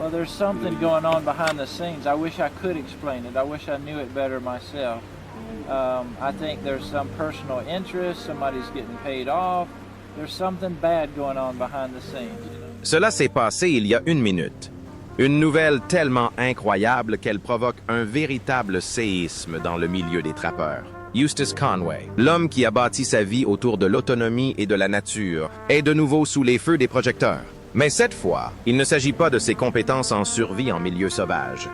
Well, there's something going on behind the scenes. I wish I could explain it. I wish I knew it better myself. I think there's some personal interest. Somebody's getting paid off. There's something bad going on behind the scenes. Cela s'est passé il y a 1 minute. Une nouvelle tellement incroyable qu'elle provoque un véritable séisme dans le milieu des trappeurs. Eustace Conway, l'homme qui a bâti sa vie autour de l'autonomie et de la nature, est de nouveau sous les feux des projecteurs. Mais cette fois, il ne s'agit pas de ses compétences en survie en milieu sauvage.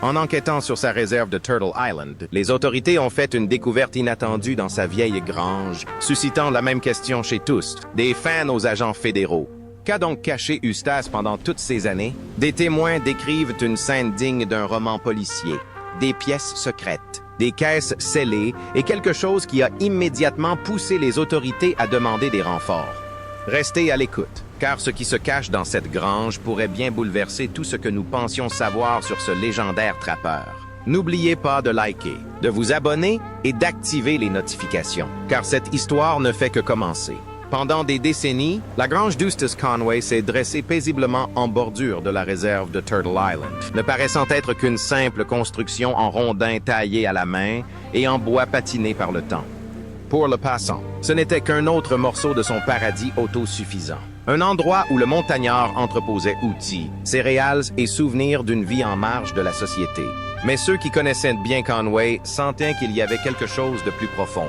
En enquêtant sur sa réserve de Turtle Island, les autorités ont fait une découverte inattendue dans sa vieille grange, suscitant la même question chez tous, des fans aux agents fédéraux. Qu'a donc caché Eustace pendant toutes ces années? Des témoins décrivent une scène digne d'un roman policier, des pièces secrètes, des caisses scellées et quelque chose qui a immédiatement poussé les autorités à demander des renforts. Restez à l'écoute, car ce qui se cache dans cette grange pourrait bien bouleverser tout ce que nous pensions savoir sur ce légendaire trappeur. N'oubliez pas de liker, de vous abonner et d'activer les notifications, car cette histoire ne fait que commencer. Pendant des décennies, la grange d'Eustace Conway s'est dressée paisiblement en bordure de la réserve de Turtle Island, ne paraissant être qu'une simple construction en rondins taillés à la main et en bois patiné par le temps. Pour le passant, ce n'était qu'un autre morceau de son paradis autosuffisant. Un endroit où le montagnard entreposait outils, céréales et souvenirs d'une vie en marge de la société. Mais ceux qui connaissaient bien Conway sentaient qu'il y avait quelque chose de plus profond.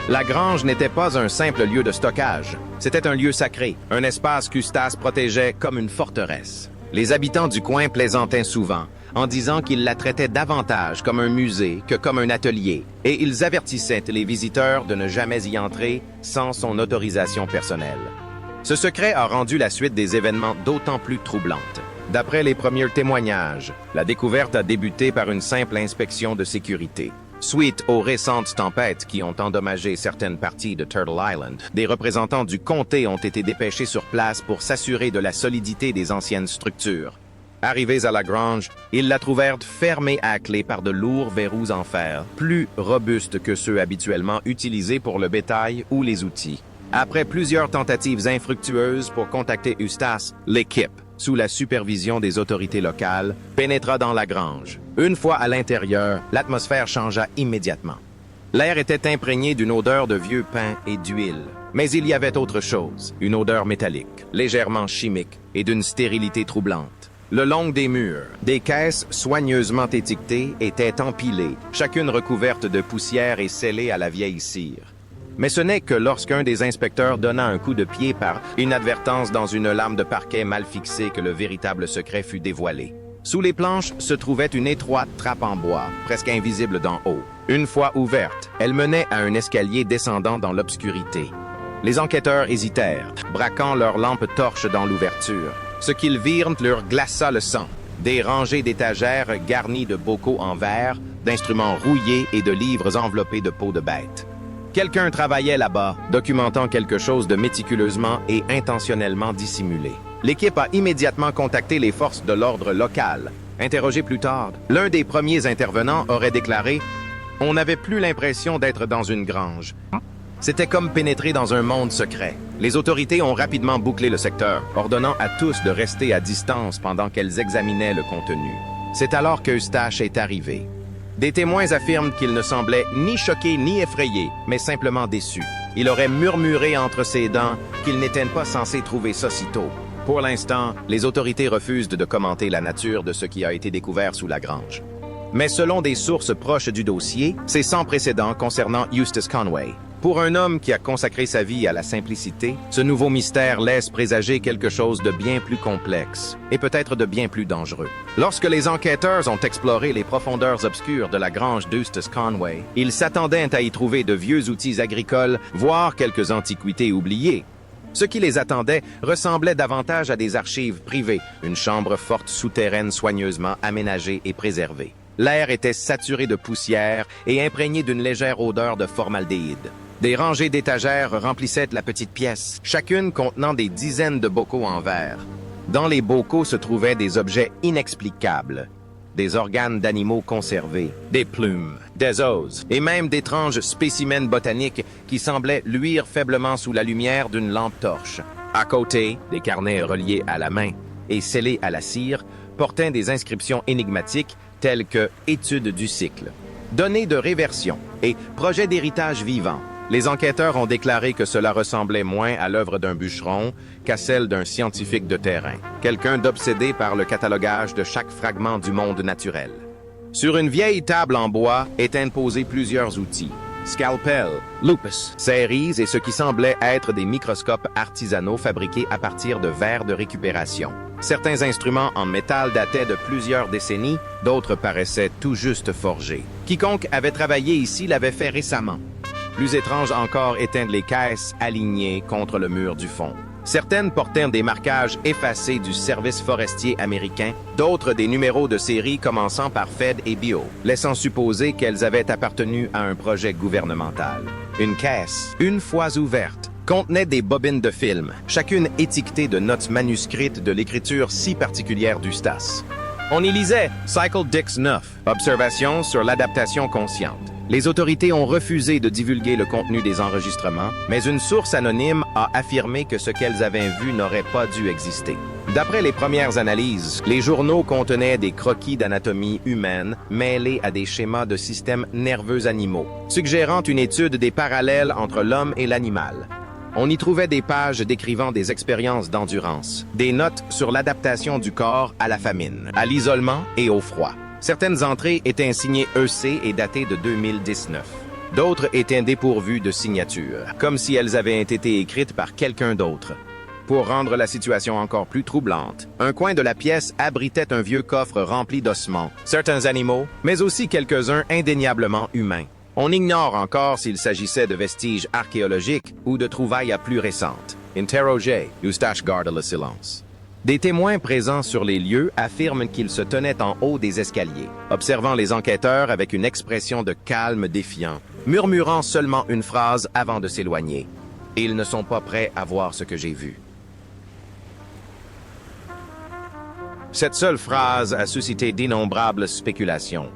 La grange n'était pas un simple lieu de stockage. C'était un lieu sacré, un espace qu'Eustace protégeait comme une forteresse. Les habitants du coin plaisantaient souvent, en disant qu'ils la traitaient davantage comme un musée que comme un atelier, et ils avertissaient les visiteurs de ne jamais y entrer sans son autorisation personnelle. Ce secret a rendu la suite des événements d'autant plus troublante. D'après les premiers témoignages, la découverte a débuté par une simple inspection de sécurité. Suite aux récentes tempêtes qui ont endommagé certaines parties de Turtle Island, des représentants du comté ont été dépêchés sur place pour s'assurer de la solidité des anciennes structures. Arrivés à la grange, ils la trouvèrent fermée à clé par de lourds verrous en fer, plus robustes que ceux habituellement utilisés pour le bétail ou les outils. Après plusieurs tentatives infructueuses pour contacter Eustace, l'équipe, sous la supervision des autorités locales, pénétra dans la grange. Une fois à l'intérieur, l'atmosphère changea immédiatement. L'air était imprégné d'une odeur de vieux pain et d'huile. Mais il y avait autre chose, une odeur métallique, légèrement chimique et d'une stérilité troublante. Le long des murs, des caisses soigneusement étiquetées étaient empilées, chacune recouverte de poussière et scellée à la vieille cire. Mais ce n'est que lorsqu'un des inspecteurs donna un coup de pied par inadvertance dans une lame de parquet mal fixée que le véritable secret fut dévoilé. Sous les planches se trouvait une étroite trappe en bois, presque invisible d'en haut. Une fois ouverte, elle menait à un escalier descendant dans l'obscurité. Les enquêteurs hésitèrent, braquant leurs lampes torches dans l'ouverture. Ce qu'ils virent leur glaça le sang. Des rangées d'étagères garnies de bocaux en verre, d'instruments rouillés et de livres enveloppés de peaux de bêtes. Quelqu'un travaillait là-bas, documentant quelque chose de méticuleusement et intentionnellement dissimulé. L'équipe a immédiatement contacté les forces de l'ordre local. Interrogé plus tard, l'un des premiers intervenants aurait déclaré « On n'avait plus l'impression d'être dans une grange. C'était comme pénétrer dans un monde secret. Les autorités ont rapidement bouclé le secteur, ordonnant à tous de rester à distance pendant qu'elles examinaient le contenu. C'est alors qu'Eustace est arrivé. Des témoins affirment qu'il ne semblait ni choqué ni effrayé, mais simplement déçu. Il aurait murmuré entre ses dents qu'il n'était pas censé trouver ça si tôt. Pour l'instant, les autorités refusent de commenter la nature de ce qui a été découvert sous la grange. Mais selon des sources proches du dossier, c'est sans précédent concernant Eustace Conway. Pour un homme qui a consacré sa vie à la simplicité, ce nouveau mystère laisse présager quelque chose de bien plus complexe et peut-être de bien plus dangereux. Lorsque les enquêteurs ont exploré les profondeurs obscures de la grange d'Eustace Conway, ils s'attendaient à y trouver de vieux outils agricoles, voire quelques antiquités oubliées. Ce qui les attendait ressemblait davantage à des archives privées, une chambre forte souterraine soigneusement aménagée et préservée. L'air était saturé de poussière et imprégné d'une légère odeur de formaldéhyde. Des rangées d'étagères remplissaient la petite pièce, chacune contenant des dizaines de bocaux en verre. Dans les bocaux se trouvaient des objets inexplicables, des organes d'animaux conservés, des plumes, des os, et même d'étranges spécimens botaniques qui semblaient luire faiblement sous la lumière d'une lampe torche. À côté, des carnets reliés à la main et scellés à la cire portaient des inscriptions énigmatiques telles que « Étude du cycle »,« Données de réversion » et « Projet d'héritage vivant ». Les enquêteurs ont déclaré que cela ressemblait moins à l'œuvre d'un bûcheron qu'à celle d'un scientifique de terrain, quelqu'un d'obsédé par le catalogage de chaque fragment du monde naturel. Sur une vieille table en bois étaient posés plusieurs outils. Scalpel, lupus, séries et ce qui semblait être des microscopes artisanaux fabriqués à partir de verres de récupération. Certains instruments en métal dataient de plusieurs décennies, d'autres paraissaient tout juste forgés. Quiconque avait travaillé ici l'avait fait récemment. Plus étrange encore étaient les caisses alignées contre le mur du fond. Certaines portaient des marquages effacés du service forestier américain, d'autres des numéros de série commençant par Fed et Bio, laissant supposer qu'elles avaient appartenu à un projet gouvernemental. Une caisse, une fois ouverte, contenait des bobines de film, chacune étiquetée de notes manuscrites de l'écriture si particulière d'Eustace. On y lisait « Cycle Dix 9 », observations sur l'adaptation consciente. Les autorités ont refusé de divulguer le contenu des enregistrements, mais une source anonyme a affirmé que ce qu'elles avaient vu n'aurait pas dû exister. D'après les premières analyses, les journaux contenaient des croquis d'anatomie humaine mêlés à des schémas de systèmes nerveux animaux, suggérant une étude des parallèles entre l'homme et l'animal. On y trouvait des pages décrivant des expériences d'endurance, des notes sur l'adaptation du corps à la famine, à l'isolement et au froid. Certaines entrées étaient signées EC et datées de 2019. D'autres étaient dépourvues de signature, comme si elles avaient été écrites par quelqu'un d'autre. Pour rendre la situation encore plus troublante, un coin de la pièce abritait un vieux coffre rempli d'ossements, certains animaux, mais aussi quelques-uns indéniablement humains. On ignore encore s'il s'agissait de vestiges archéologiques ou de trouvailles à plus récentes. Interrogé, Eustache garde le silence. Des témoins présents sur les lieux affirment qu'ils se tenaient en haut des escaliers, observant les enquêteurs avec une expression de calme défiant, murmurant seulement une phrase avant de s'éloigner. Ils ne sont pas prêts à voir ce que j'ai vu. Cette seule phrase a suscité d'innombrables spéculations.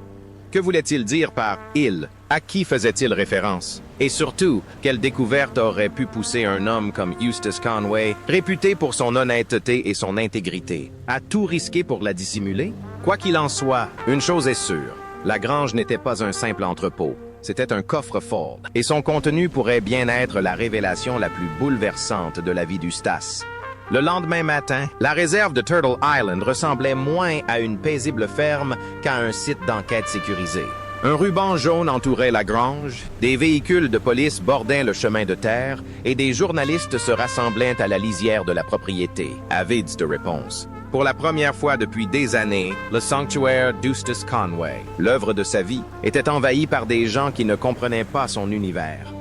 Que voulait-il dire par « il » ? À qui faisait-il référence? Et surtout, quelle découverte aurait pu pousser un homme comme Eustace Conway, réputé pour son honnêteté et son intégrité, à tout risquer pour la dissimuler? Quoi qu'il en soit, une chose est sûre, la grange n'était pas un simple entrepôt. C'était un coffre-fort, et son contenu pourrait bien être la révélation la plus bouleversante de la vie d'Eustace. Le lendemain matin, la réserve de Turtle Island ressemblait moins à une paisible ferme qu'à un site d'enquête sécurisé. Un ruban jaune entourait la grange, des véhicules de police bordaient le chemin de terre et des journalistes se rassemblaient à la lisière de la propriété, avides de réponses. Pour la première fois depuis des années, le sanctuaire d'Eustace Conway, l'œuvre de sa vie, était envahi par des gens qui ne comprenaient pas son univers.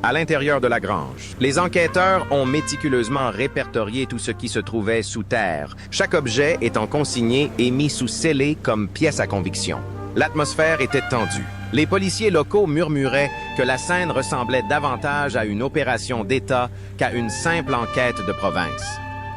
À l'intérieur de la grange, les enquêteurs ont méticuleusement répertorié tout ce qui se trouvait sous terre, chaque objet étant consigné et mis sous scellé comme pièce à conviction. L'atmosphère était tendue. Les policiers locaux murmuraient que la scène ressemblait davantage à une opération d'État qu'à une simple enquête de province.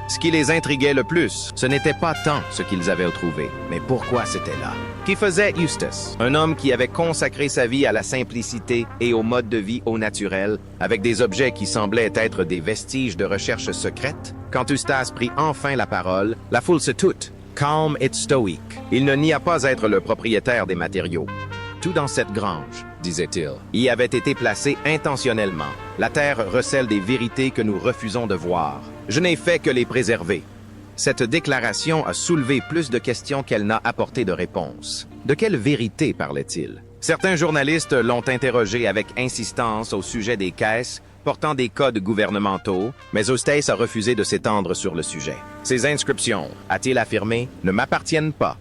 Ce qui les intriguait le plus, ce n'était pas tant ce qu'ils avaient trouvé, mais pourquoi c'était là. Qui faisait Eustace, un homme qui avait consacré sa vie à la simplicité et au mode de vie au naturel, avec des objets qui semblaient être des vestiges de recherche secrète? Quand Eustace prit enfin la parole, la foule se toute, calme et stoïque. Il ne nia pas être le propriétaire des matériaux. Tout dans cette grange, disait-il, y avait été placé intentionnellement. La terre recèle des vérités que nous refusons de voir. Je n'ai fait que les préserver. Cette déclaration a soulevé plus de questions qu'elle n'a apporté de réponses. De quelle vérité parlait-il? Certains journalistes l'ont interrogé avec insistance au sujet des caisses portant des codes gouvernementaux, mais Eustace a refusé de s'étendre sur le sujet. Ces inscriptions, a-t-il affirmé, ne m'appartiennent pas.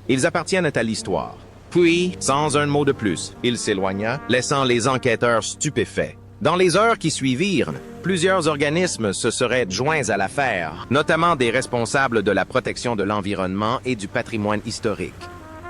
Ils appartiennent à l'histoire. Puis, sans un mot de plus, il s'éloigna, laissant les enquêteurs stupéfaits. Dans les heures qui suivirent, plusieurs organismes se seraient joints à l'affaire, notamment des responsables de la protection de l'environnement et du patrimoine historique.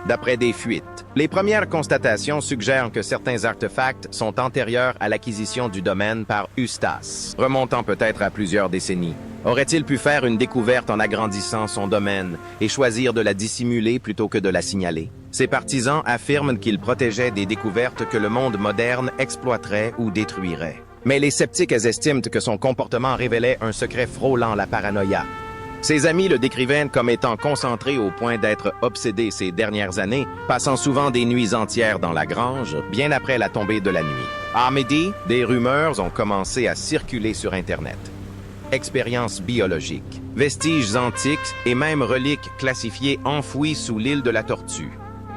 D'après des fuites, les premières constatations suggèrent que certains artefacts sont antérieurs à l'acquisition du domaine par Eustace, remontant peut-être à plusieurs décennies. Aurait-il pu faire une découverte en agrandissant son domaine et choisir de la dissimuler plutôt que de la signaler? Ses partisans affirment qu'il protégeait des découvertes que le monde moderne exploiterait ou détruirait. Mais les sceptiques estiment que son comportement révélait un secret frôlant la paranoïa. Ses amis le décrivaient comme étant concentré au point d'être obsédé ces dernières années, passant souvent des nuits entières dans la grange, bien après la tombée de la nuit. À midi, des rumeurs ont commencé à circuler sur Internet. Expériences biologiques, vestiges antiques et même reliques classifiées enfouies sous l'île de la Tortue.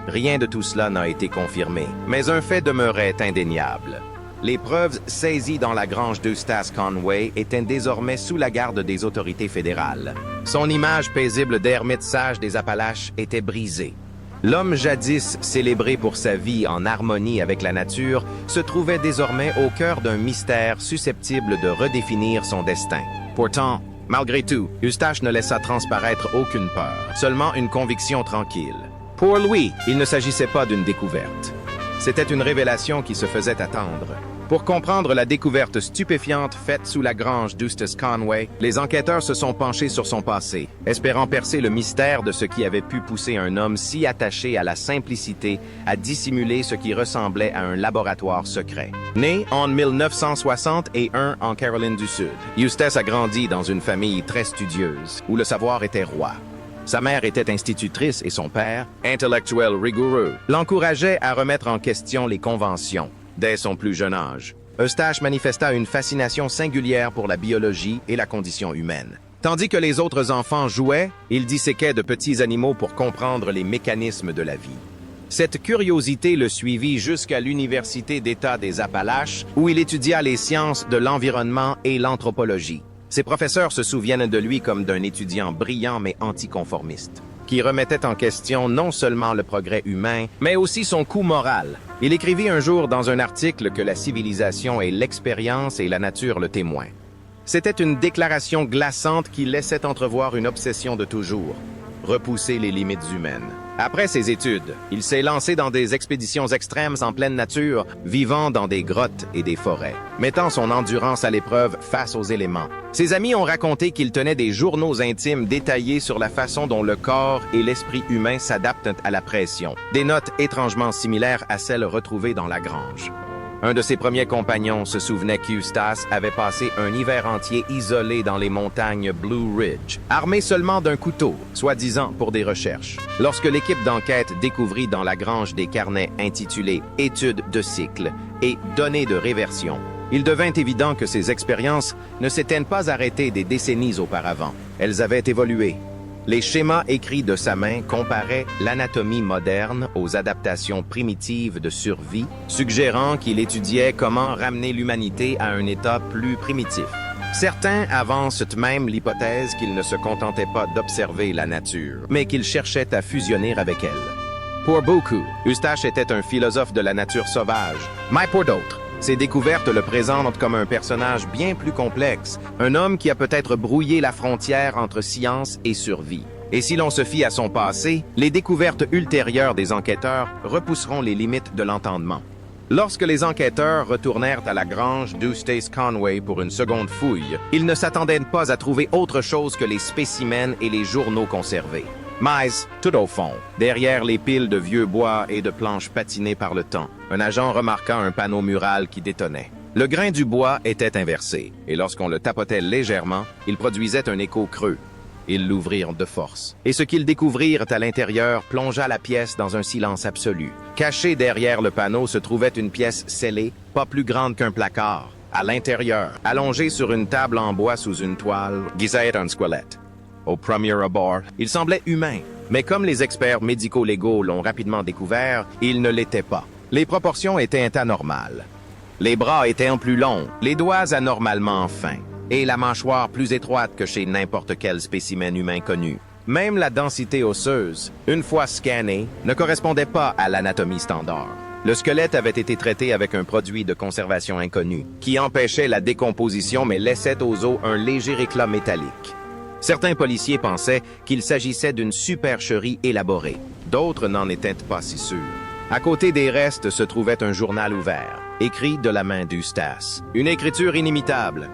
Rien de tout cela n'a été confirmé, mais un fait demeurait indéniable. Les preuves saisies dans la grange d'Eustace Conway étaient désormais sous la garde des autorités fédérales. Son image paisible d'ermite sage des Appalaches était brisée. L'homme jadis célébré pour sa vie en harmonie avec la nature se trouvait désormais au cœur d'un mystère susceptible de redéfinir son destin. Pourtant, malgré tout, Eustache ne laissa transparaître aucune peur, seulement une conviction tranquille. Pour lui, il ne s'agissait pas d'une découverte. C'était une révélation qui se faisait attendre. Pour comprendre la découverte stupéfiante faite sous la grange d'Eustace Conway, les enquêteurs se sont penchés sur son passé, espérant percer le mystère de ce qui avait pu pousser un homme si attaché à la simplicité à dissimuler ce qui ressemblait à un laboratoire secret. Né en 1961 en Caroline du Sud, Eustace a grandi dans une famille très studieuse, où le savoir était roi. Sa mère était institutrice et son père, intellectuel rigoureux, l'encourageait à remettre en question les conventions. Dès son plus jeune âge, Eustache manifesta une fascination singulière pour la biologie et la condition humaine. Tandis que les autres enfants jouaient, il disséquait de petits animaux pour comprendre les mécanismes de la vie. Cette curiosité le suivit jusqu'à l'Université d'État des Appalaches, où il étudia les sciences de l'environnement et l'anthropologie. Ses professeurs se souviennent de lui comme d'un étudiant brillant mais anticonformiste, qui remettait en question non seulement le progrès humain, mais aussi son coût moral. Il écrivit un jour dans un article que la civilisation est l'expérience et la nature le témoin. C'était une déclaration glaçante qui laissait entrevoir une obsession de toujours, repousser les limites humaines. Après ses études, il s'est lancé dans des expéditions extrêmes en pleine nature, vivant dans des grottes et des forêts, mettant son endurance à l'épreuve face aux éléments. Ses amis ont raconté qu'il tenait des journaux intimes détaillés sur la façon dont le corps et l'esprit humain s'adaptent à la pression, des notes étrangement similaires à celles retrouvées dans la grange. Un de ses premiers compagnons se souvenait qu'Eustace avait passé un hiver entier isolé dans les montagnes Blue Ridge, armé seulement d'un couteau, soi-disant pour des recherches. Lorsque l'équipe d'enquête découvrit dans la grange des carnets intitulés « Études de cycle » et « Données de réversion », il devint évident que ces expériences ne s'étaient pas arrêtées des décennies auparavant. Elles avaient évolué. Les schémas écrits de sa main comparaient l'anatomie moderne aux adaptations primitives de survie, suggérant qu'il étudiait comment ramener l'humanité à un état plus primitif. Certains avancent même l'hypothèse qu'il ne se contentait pas d'observer la nature, mais qu'il cherchait à fusionner avec elle. Pour beaucoup, Eustache était un philosophe de la nature sauvage, mais pour d'autres, ses découvertes le présentent comme un personnage bien plus complexe, un homme qui a peut-être brouillé la frontière entre science et survie. Et si l'on se fie à son passé, les découvertes ultérieures des enquêteurs repousseront les limites de l'entendement. Lorsque les enquêteurs retournèrent à la grange d'Eustace Conway pour une seconde fouille, ils ne s'attendaient pas à trouver autre chose que les spécimens et les journaux conservés. Mais, tout au fond, derrière les piles de vieux bois et de planches patinées par le temps, un agent remarqua un panneau mural qui détonnait. Le grain du bois était inversé, et lorsqu'on le tapotait légèrement, il produisait un écho creux. Ils l'ouvrirent de force, et ce qu'ils découvrirent à l'intérieur plongea la pièce dans un silence absolu. Cachée derrière le panneau se trouvait une pièce scellée, pas plus grande qu'un placard. À l'intérieur, allongée sur une table en bois sous une toile, gisait un squelette. Au premier abord, il semblait humain, mais comme les experts médico-légaux l'ont rapidement découvert, il ne l'était pas. Les proportions étaient anormales. Les bras étaient plus longs, les doigts anormalement fins, et la mâchoire plus étroite que chez n'importe quel spécimen humain connu. Même la densité osseuse, une fois scannée, ne correspondait pas à l'anatomie standard. Le squelette avait été traité avec un produit de conservation inconnu, qui empêchait la décomposition mais laissait aux os un léger éclat métallique. Certains policiers pensaient qu'il s'agissait d'une supercherie élaborée. D'autres n'en étaient pas si sûrs. À côté des restes se trouvait un journal ouvert, écrit de la main d'Eustace. Une écriture inimitable.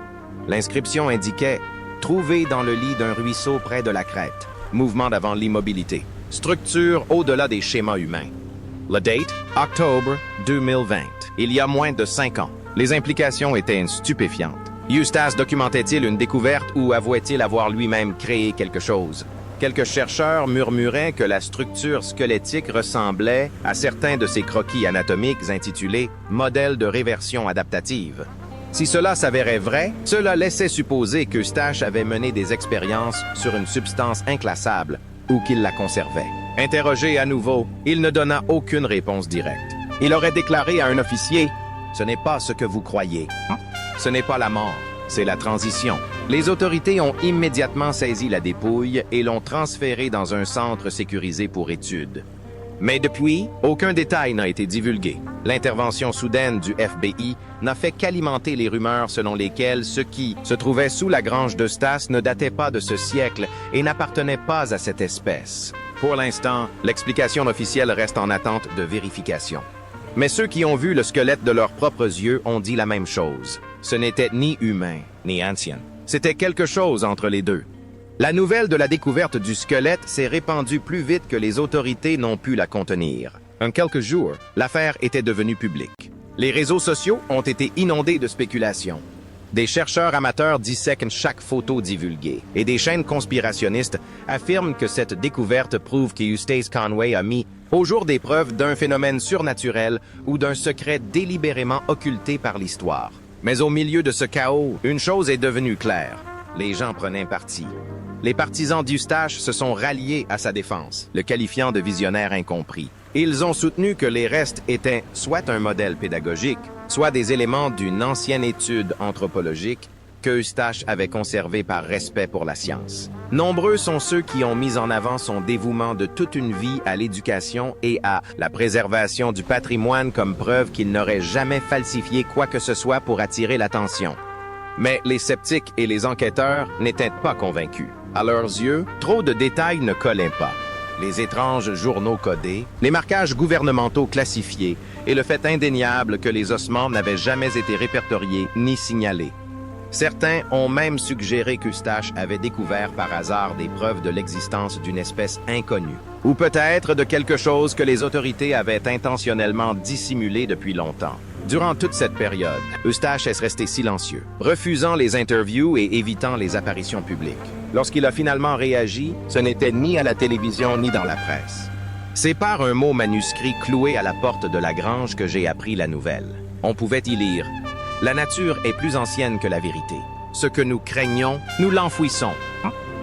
L'inscription indiquait « Trouvé dans le lit d'un ruisseau près de la crête. Mouvement d'avant l'immobilité. Structure au-delà des schémas humains. » La date, octobre 2020. Il y a moins de 5 ans. Les implications étaient stupéfiantes. Eustace documentait-il une découverte ou avouait-il avoir lui-même créé quelque chose? Quelques chercheurs murmuraient que la structure squelettique ressemblait à certains de ces croquis anatomiques intitulés « modèles de réversion adaptative ». Si cela s'avérait vrai, cela laissait supposer qu'Eustache avait mené des expériences sur une substance inclassable ou qu'il la conservait. Interrogé à nouveau, il ne donna aucune réponse directe. Il aurait déclaré à un officier « Ce n'est pas ce que vous croyez. Ce n'est pas la mort, c'est la transition. » Les autorités ont immédiatement saisi la dépouille et l'ont transférée dans un centre sécurisé pour études. Mais depuis, aucun détail n'a été divulgué. L'intervention soudaine du FBI n'a fait qu'alimenter les rumeurs selon lesquelles ce qui se trouvait sous la grange d'Eustace ne datait pas de ce siècle et n'appartenait pas à cette espèce. Pour l'instant, l'explication officielle reste en attente de vérification. Mais ceux qui ont vu le squelette de leurs propres yeux ont dit la même chose. Ce n'était ni humain, ni ancien. C'était quelque chose entre les deux. La nouvelle de la découverte du squelette s'est répandue plus vite que les autorités n'ont pu la contenir. En quelques jours, l'affaire était devenue publique. Les réseaux sociaux ont été inondés de spéculations. Des chercheurs amateurs dissèquent chaque photo divulguée, et des chaînes conspirationnistes affirment que cette découverte prouve qu'Eustace Conway a mis au jour des preuves d'un phénomène surnaturel ou d'un secret délibérément occulté par l'histoire. Mais au milieu de ce chaos, une chose est devenue claire. Les gens prenaient parti. Les partisans d'Eustache se sont ralliés à sa défense, le qualifiant de visionnaire incompris. Ils ont soutenu que les restes étaient soit un modèle pédagogique, soit des éléments d'une ancienne étude anthropologique que Eustache avait conservé par respect pour la science. Nombreux sont ceux qui ont mis en avant son dévouement de toute une vie à l'éducation et à la préservation du patrimoine comme preuve qu'il n'aurait jamais falsifié quoi que ce soit pour attirer l'attention. Mais les sceptiques et les enquêteurs n'étaient pas convaincus. À leurs yeux, trop de détails ne collaient pas. Les étranges journaux codés, les marquages gouvernementaux classifiés et le fait indéniable que les ossements n'avaient jamais été répertoriés ni signalés. Certains ont même suggéré qu'Eustache avait découvert par hasard des preuves de l'existence d'une espèce inconnue, ou peut-être de quelque chose que les autorités avaient intentionnellement dissimulé depuis longtemps. Durant toute cette période, Eustache est resté silencieux, refusant les interviews et évitant les apparitions publiques. Lorsqu'il a finalement réagi, ce n'était ni à la télévision ni dans la presse. C'est par un mot manuscrit cloué à la porte de la grange que j'ai appris la nouvelle. On pouvait y lire « La nature est plus ancienne que la vérité. Ce que nous craignons, nous l'enfouissons.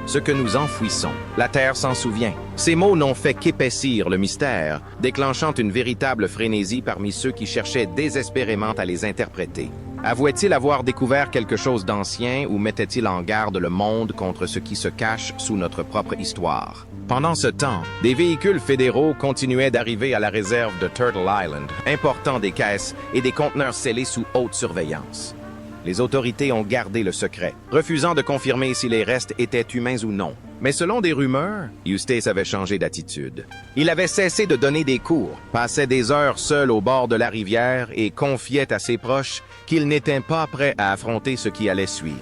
Ce que nous enfouissons, la terre s'en souvient. » Ces mots n'ont fait qu'épaissir le mystère, déclenchant une véritable frénésie parmi ceux qui cherchaient désespérément à les interpréter. Avouait-il avoir découvert quelque chose d'ancien ou mettait-il en garde le monde contre ce qui se cache sous notre propre histoire? Pendant ce temps, des véhicules fédéraux continuaient d'arriver à la réserve de Turtle Island, important des caisses et des conteneurs scellés sous haute surveillance. Les autorités ont gardé le secret, refusant de confirmer si les restes étaient humains ou non. Mais selon des rumeurs, Eustace avait changé d'attitude. Il avait cessé de donner des cours, passait des heures seul au bord de la rivière et confiait à ses proches qu'il n'était pas prêt à affronter ce qui allait suivre.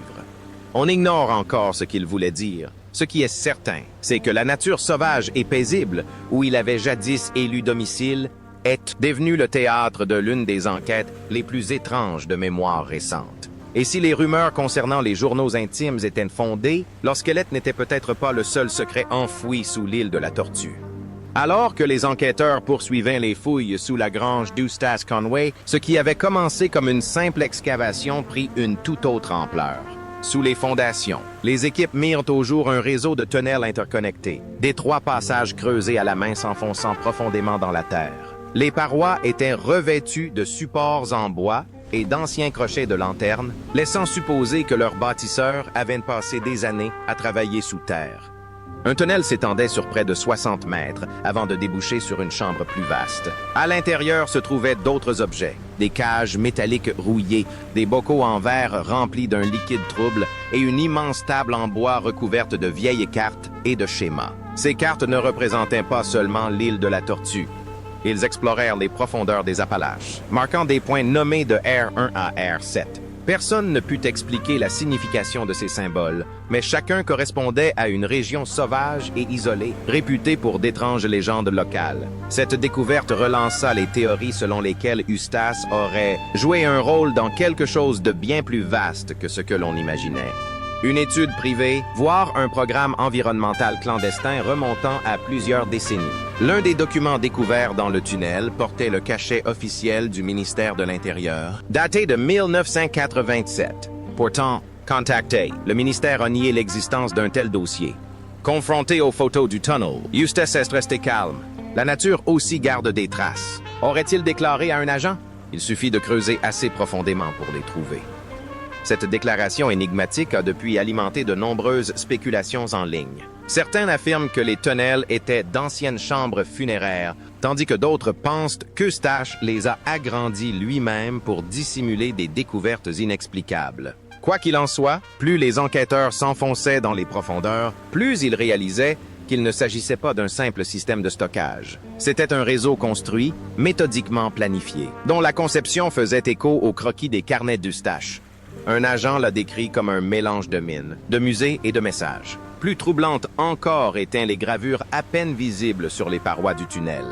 On ignore encore ce qu'il voulait dire. Ce qui est certain, c'est que la nature sauvage et paisible, où il avait jadis élu domicile, est devenue le théâtre de l'une des enquêtes les plus étranges de mémoire récente. Et si les rumeurs concernant les journaux intimes étaient fondées, leur squelette n'était peut-être pas le seul secret enfoui sous l'île de la Tortue. Alors que les enquêteurs poursuivaient les fouilles sous la grange d'Eustace Conway, ce qui avait commencé comme une simple excavation prit une toute autre ampleur. Sous les fondations, les équipes mirent au jour un réseau de tunnels interconnectés, d'étroits passages creusés à la main s'enfonçant profondément dans la terre. Les parois étaient revêtues de supports en bois et d'anciens crochets de lanternes, laissant supposer que leurs bâtisseurs avaient passé des années à travailler sous terre. Un tunnel s'étendait sur près de 60 mètres avant de déboucher sur une chambre plus vaste. À l'intérieur se trouvaient d'autres objets, des cages métalliques rouillées, des bocaux en verre remplis d'un liquide trouble et une immense table en bois recouverte de vieilles cartes et de schémas. Ces cartes ne représentaient pas seulement l'île de la Tortue. Ils explorèrent les profondeurs des Appalaches, marquant des points nommés de R1 à R7. Personne ne put expliquer la signification de ces symboles, mais chacun correspondait à une région sauvage et isolée, réputée pour d'étranges légendes locales. Cette découverte relança les théories selon lesquelles Eustace aurait joué un rôle dans quelque chose de bien plus vaste que ce que l'on imaginait. Une étude privée, voire un programme environnemental clandestin remontant à plusieurs décennies. L'un des documents découverts dans le tunnel portait le cachet officiel du ministère de l'Intérieur, daté de 1987. Pourtant, contacté, le ministère a nié l'existence d'un tel dossier. Confronté aux photos du tunnel, Eustace est resté calme. La nature aussi garde des traces. Aurait-il déclaré à un agent? Il suffit de creuser assez profondément pour les trouver. Cette déclaration énigmatique a depuis alimenté de nombreuses spéculations en ligne. Certains affirment que les tunnels étaient d'anciennes chambres funéraires, tandis que d'autres pensent qu'Eustache les a agrandis lui-même pour dissimuler des découvertes inexplicables. Quoi qu'il en soit, plus les enquêteurs s'enfonçaient dans les profondeurs, plus ils réalisaient qu'il ne s'agissait pas d'un simple système de stockage. C'était un réseau construit, méthodiquement planifié, dont la conception faisait écho au croquis des carnets d'Eustache. Un agent l'a décrit comme un mélange de mines, de musées et de messages. Plus troublantes encore étaient les gravures à peine visibles sur les parois du tunnel.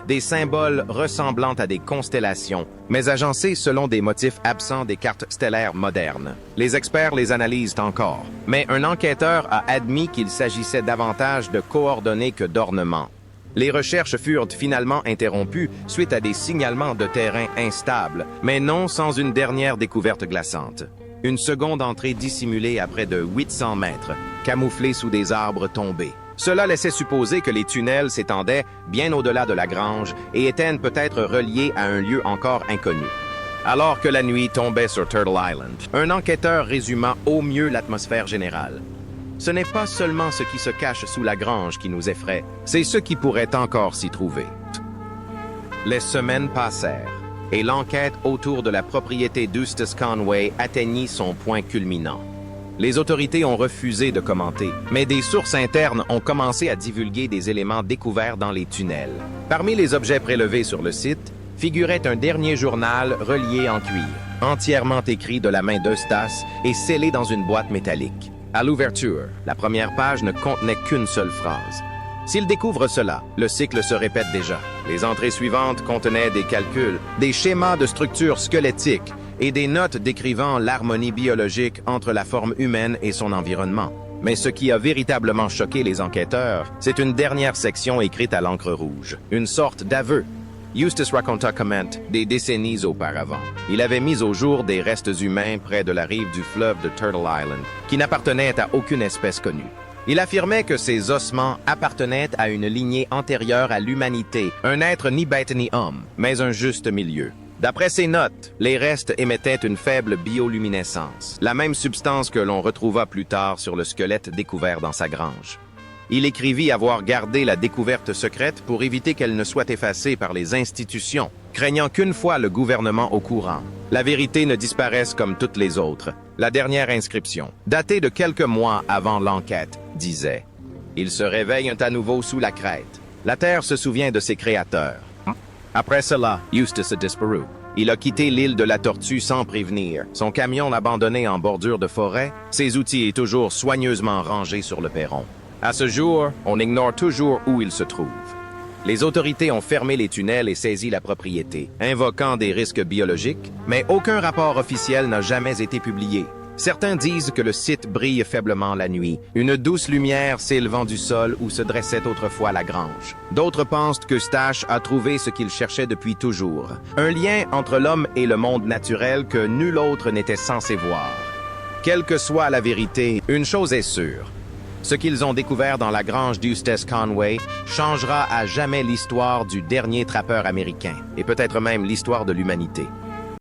Des symboles ressemblant à des constellations, mais agencés selon des motifs absents des cartes stellaires modernes. Les experts les analysent encore, mais un enquêteur a admis qu'il s'agissait davantage de coordonnées que d'ornements. Les recherches furent finalement interrompues suite à des signalements de terrain instables, mais non sans une dernière découverte glaçante. Une seconde entrée dissimulée à près de 800 mètres, camouflée sous des arbres tombés. Cela laissait supposer que les tunnels s'étendaient bien au-delà de la grange et étaient peut-être reliés à un lieu encore inconnu. Alors que la nuit tombait sur Turtle Island, un enquêteur résuma au mieux l'atmosphère générale. Ce n'est pas seulement ce qui se cache sous la grange qui nous effraie, c'est ce qui pourrait encore s'y trouver. Les semaines passèrent, et l'enquête autour de la propriété d'Eustace Conway atteignit son point culminant. Les autorités ont refusé de commenter, mais des sources internes ont commencé à divulguer des éléments découverts dans les tunnels. Parmi les objets prélevés sur le site, figurait un dernier journal relié en cuir, entièrement écrit de la main d'Eustace et scellé dans une boîte métallique. À l'ouverture, la première page ne contenait qu'une seule phrase. S'il découvre cela, le cycle se répète déjà. Les entrées suivantes contenaient des calculs, des schémas de structure squelettique et des notes décrivant l'harmonie biologique entre la forme humaine et son environnement. Mais ce qui a véritablement choqué les enquêteurs, c'est une dernière section écrite à l'encre rouge, une sorte d'aveu. Eustace raconta comment, des décennies auparavant, il avait mis au jour des restes humains près de la rive du fleuve de Turtle Island, qui n'appartenaient à aucune espèce connue. Il affirmait que ces ossements appartenaient à une lignée antérieure à l'humanité, un être ni bête ni homme, mais un juste milieu. D'après ses notes, les restes émettaient une faible bioluminescence, la même substance que l'on retrouva plus tard sur le squelette découvert dans sa grange. Il écrivit avoir gardé la découverte secrète pour éviter qu'elle ne soit effacée par les institutions, craignant qu'une fois le gouvernement au courant, la vérité ne disparaisse comme toutes les autres. La dernière inscription, datée de quelques mois avant l'enquête, disait « Ils se réveillent à nouveau sous la crête. La Terre se souvient de ses créateurs. » Après cela, Eustace a disparu. Il a quitté l'île de la Tortue sans prévenir, son camion abandonné en bordure de forêt, ses outils toujours soigneusement rangés sur le perron. À ce jour, on ignore toujours où il se trouve. Les autorités ont fermé les tunnels et saisi la propriété, invoquant des risques biologiques, mais aucun rapport officiel n'a jamais été publié. Certains disent que le site brille faiblement la nuit, une douce lumière s'élevant du sol où se dressait autrefois la grange. D'autres pensent qu'Eustache a trouvé ce qu'il cherchait depuis toujours, un lien entre l'homme et le monde naturel que nul autre n'était censé voir. Quelle que soit la vérité, une chose est sûre. Ce qu'ils ont découvert dans la grange d'Eustace Conway changera à jamais l'histoire du dernier trappeur américain, et peut-être même l'histoire de l'humanité.